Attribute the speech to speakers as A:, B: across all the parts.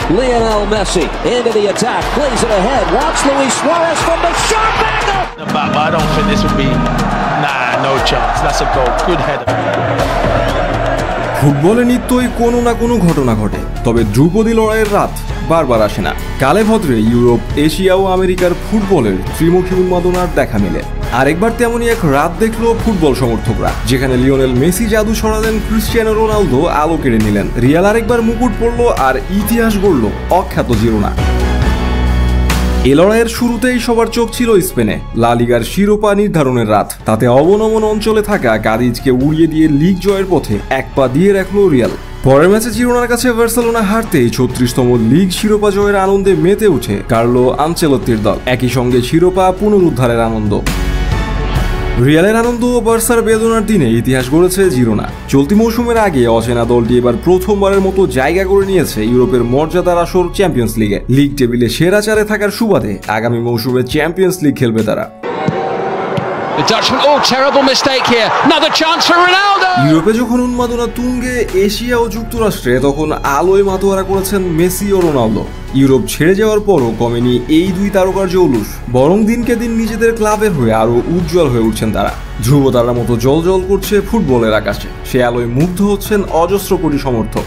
A: Lionel Messi into the attack, plays it ahead. Watch Luis Suarez from the sharp angle.
B: But I don't think this would be. No chance. That's a goal. Good header.
C: ফুটবলে নিত্যই কোনো না কোনো ঘটনা ঘটে, তবে ধ্রুপদী লড়াইয়ের রাত বারবার আসে না। কালে ভদ্রে ইউরোপ, এশিয়া ও আমেরিকার ফুটবলের ত্রিমুখী উন্মাদনার দেখা মেলে। আরেকবার তেমনই এক রাত দেখলো ফুটবল সমর্থকরা, যেখানে লিওনেল মেসি জাদু ছড়ালেন, ক্রিস্টিয়ানো রোনালদো আলো কেড়ে নিলেন, রিয়াল আরেকবার মুকুট পড়ল আর ইতিহাস গড়ল অখ্যাত জিরোনা। এ লড়াইয়ের শুরুতেই সবার চোখ ছিল স্পেনে, লা লিগার শিরোপা নির্ধারণের রাত। তাতে অবনমন অঞ্চলে থাকা কাদিজকে উড়িয়ে দিয়ে লিগ জয়ের পথে এক পা দিয়ে রাখলো রিয়াল। পরের ম্যাচে জিরোনার কাছে বার্সেলোনা হারতেই 36তম লিগ শিরোপা জয়ের আনন্দে মেতে উঠে কার্লো আনচেলত্তির দল। একই সঙ্গে শিরোপা পুনরুদ্ধারের আনন্দ। রিয়ালের আনন্দ ও বার্সার বেদনার দিনে ইতিহাস গড়েছে জিরোনা। চলতি মৌসুমের আগে অচেনা দলটি এবার প্রথমবারের মতো জায়গা করে নিয়েছে ইউরোপের মর্যাদার আসর চ্যাম্পিয়ন্স লিগে। লিগ টেবিলে সেরা চারে থাকার সুবাদে আগামী মৌসুমে চ্যাম্পিয়ন্স লিগ খেলবে তারা। ইউরোপে যখন উন্মাদনা তুঙ্গে, এশিয়া ও যুক্তরাষ্ট্রে তখন আলোয় মাতোয়ারা করেছেন মেসি ও রোনালদো। ইউরোপ ছেড়ে যাওয়ার পরও কমেনি এই দুই তারকার জৌলুস, বরং দিনকে দিন নিজেদের ক্লাবের হয়ে আরো উজ্জ্বল হয়ে উঠছেন তারা। ধ্রুবতারার মতো জল করছে ফুটবলের আকাশে, সে আলোয় মুগ্ধ হচ্ছেন অজস্র কোটি সমর্থক।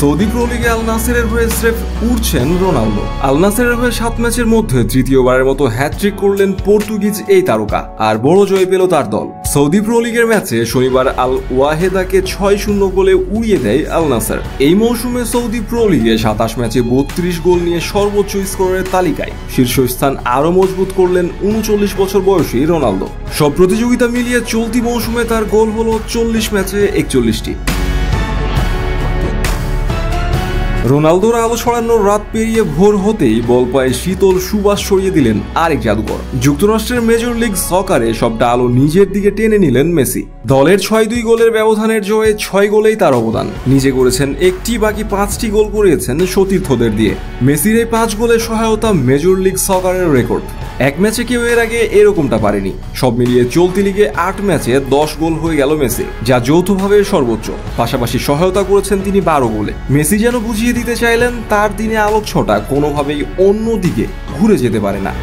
C: সৌদি প্রো লিগে আল নাসেরের হয়ে স্রেফ উড়ছেন রোনালদো। আল নাসেরের হয়ে 7 ম্যাচের মধ্যে তৃতীয়বারের মতো হ্যাটট্রিক করলেন পর্তুগিজ এই তারকা, আর বড় জয় পেল তার দল। সৌদি প্রো লিগের ম্যাচে শনিবার আল ওয়াহেদাকে 6-0 গোলে উড়িয়ে দেয় আল নাসের। এই মৌসুমে সৌদি প্রো লিগে 27 ম্যাচে 32 গোল নিয়ে সর্বোচ্চ স্কোরের তালিকায় শীর্ষস্থান আরও মজবুত করলেন 39 বছর বয়সী রোনালদো। সব প্রতিযোগিতা মিলিয়ে চলতি মৌসুমে তার গোল হলো 40 ম্যাচে 41টি। রোনালদোর আলো ছড়ানোর রাত পেরিয়ে ভোর হতেই বল পায়ে শীতল সুবাস ছড়িয়ে দিলেন আরেক জাদুকর। যুক্তরাষ্ট্রের মেজর লিগ সকারে সবটা আলো নিজের দিকে টেনে নিলেন মেসি। দলের 6-2 গোলের ব্যবধানের জয়ে 6 গোলেই তার অবদান। নিজে করেছেন একটি, বাকি 5টি গোল করিয়েছেন সতীর্থদের দিয়ে। মেসির এই 5 গোলের সহায়তা মেজর লিগ সকারের রেকর্ড। এক ম্যাচে কেউ এর আগে এরকমটা পারেনি। সব মিলিয়ে চলতি লিগে 8 ম্যাচে 10 গোল হয়ে গেল মেসি, যা যৌথভাবে সর্বোচ্চ। পাশাপাশি সহায়তা করেছেন তিনি 12 গোলে। মেসি যেন বুঝিয়ে দিতে চাইলেন তার দিনে আলোক ছটা কোনোভাবেই অন্য দিকে ঘুরে যেতে পারে না।